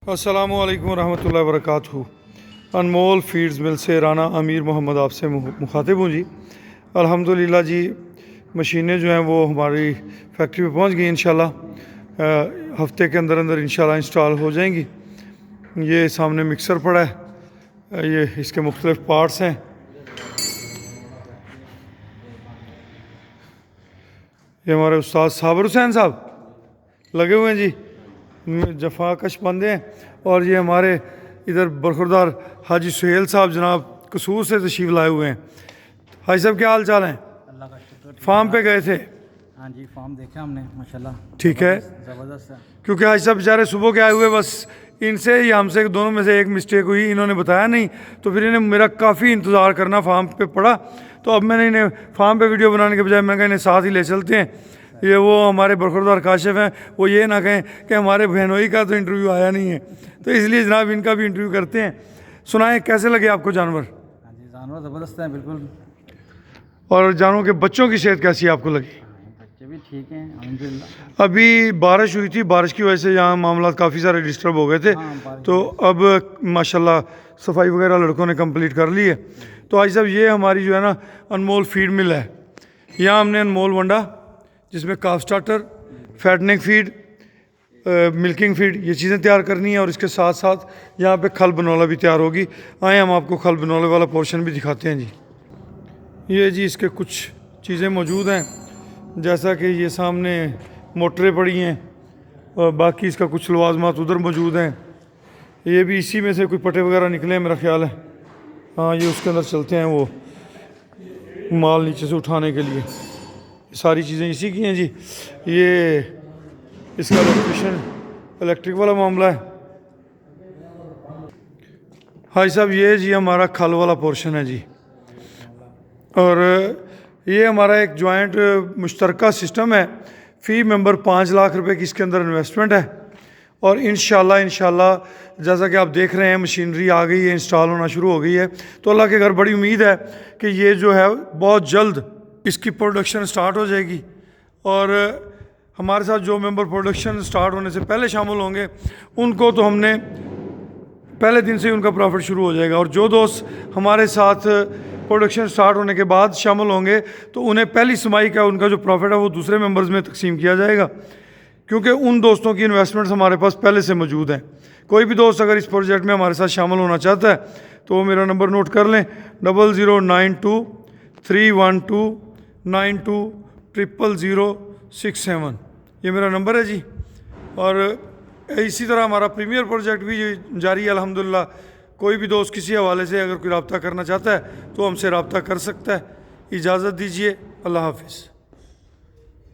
अस्सलामुअलैकुम रहमतुल्लाहि व बरकातहू। अनमोल फीड्स मिल से राना अमीर मोहम्मद आपसे मुखातिब हूँ जी। अल्हम्दुलिल्लाह जी, मशीनें जो हैं वो हमारी फैक्ट्री में पहुँच गई। इंशाल्लाह हफ्ते के अंदर अंदर इंशाल्लाह इंस्टॉल हो जाएंगी। ये सामने मिक्सर पड़ा है, ये इसके मुख्तलिफ पार्ट्स हैं। ये हमारे उस्ताद साबिर हुसैन साहब लगे हुए हैं जी, जफाकश बंदे हैं। और ये हमारे इधर बरखुरदार हाजी सुहेल साहब जनाब कसूर से तशरीफ़ लाए हुए हैं। हाजी साहब क्या हाल चाल हैं? अल्लाह का शुक्र। फार्म पे गए थे? हाँ जी, फार्म देखा हमने माशाल्लाह। ठीक है, ज़बरदस्त है। क्योंकि हाजी साहब बेचारे सुबह के आए हुए, बस इनसे या हमसे दोनों में से एक मिस्टेक हुई, इन्होंने बताया नहीं, तो फिर इन्हें मेरा काफ़ी इंतज़ार करना फार्म पे पड़ा। तो अब मैंने इन्हें फार्म पे वीडियो बनाने के बजाय मैं कहा इन्हें साथ ही ले चलते हैं। ये वो हमारे बरखुरदार काशिफ हैं, वो ये ना कहें कि हमारे बहनोई का तो इंटरव्यू आया नहीं है, तो इसलिए जनाब इनका भी इंटरव्यू करते हैं। सुनाएं कैसे लगे आपको जानवर? हाँ जी, जानवर ज़बरदस्त हैं बिल्कुल। और जानवरों के बच्चों की सेहत कैसी आपको लगी? बच्चे भी ठीक हैं अल्हम्दुलिल्लाह। अभी बारिश हुई थी, बारिश की वजह से यहाँ मामला काफ़ी सारे डिस्टर्ब हो गए थे, तो अब माशाल्लाह सफाई वगैरह लड़कों ने कंप्लीट कर ली है। तो आज साहब ये हमारी जो है ना अनमोल फीड मिल है। यहाँ हमने अनमोल वंडा जिसमें काफ starter, fattening feed, milking feed, ये चीज़ें तैयार करनी है। और इसके साथ साथ यहाँ पे खल बनौला भी तैयार होगी। आए हम आपको खल बनौले वाला पोर्शन भी दिखाते हैं जी। ये जी इसके कुछ चीज़ें मौजूद हैं, जैसा कि ये सामने मोटरें पड़ी हैं और बाकी इसका कुछ लवाजमात उधर मौजूद हैं। ये भी इसी में से कोई पटे वगैरह निकले हैं मेरा ख्याल है। हाँ, ये उसके अंदर चलते हैं वो माल नीचे से उठाने के लिए। सारी चीज़ें इसी की हैं जी। ये इसका इलेक्ट्रिक वाला मामला है। हाजी साहब ये जी हमारा खल वाला पोर्शन है जी। और ये हमारा एक जॉइंट मुश्तरका सिस्टम है। फ़ी मेंबर 5 लाख रुपए की इसके अंदर इन्वेस्टमेंट है। और इंशाल्लाह जैसा कि आप देख रहे हैं मशीनरी आ गई है, इंस्टॉल होना शुरू हो गई है। तो अल्लाह के घर बड़ी उम्मीद है कि ये जो है बहुत जल्द इसकी प्रोडक्शन स्टार्ट हो जाएगी। और हमारे साथ जो मेंबर प्रोडक्शन स्टार्ट होने से पहले शामिल होंगे उनको तो हमने पहले दिन से ही उनका प्रॉफिट शुरू हो जाएगा। और जो दोस्त हमारे साथ प्रोडक्शन स्टार्ट होने के बाद शामिल होंगे तो उन्हें पहली समाई का उनका जो प्रॉफिट है वो दूसरे मेंबर्स में तकसीम किया जाएगा, क्योंकि उन दोस्तों की इन्वेस्टमेंट्स हमारे पास पहले से मौजूद हैं। कोई भी दोस्त अगर इस प्रोजेक्ट में हमारे साथ शामिल होना चाहता है तो वो मेरा नंबर नोट कर लें, 00923129200067। ये मेरा नंबर है जी। और इसी तरह हमारा प्रीमियर प्रोजेक्ट भी जारी है अल्हम्दुलिल्लाह। कोई भी दोस्त किसी हवाले से अगर कोई रब्ता करना चाहता है तो हमसे रब्ता कर सकता है। इजाज़त दीजिए, अल्लाह हाफिज़।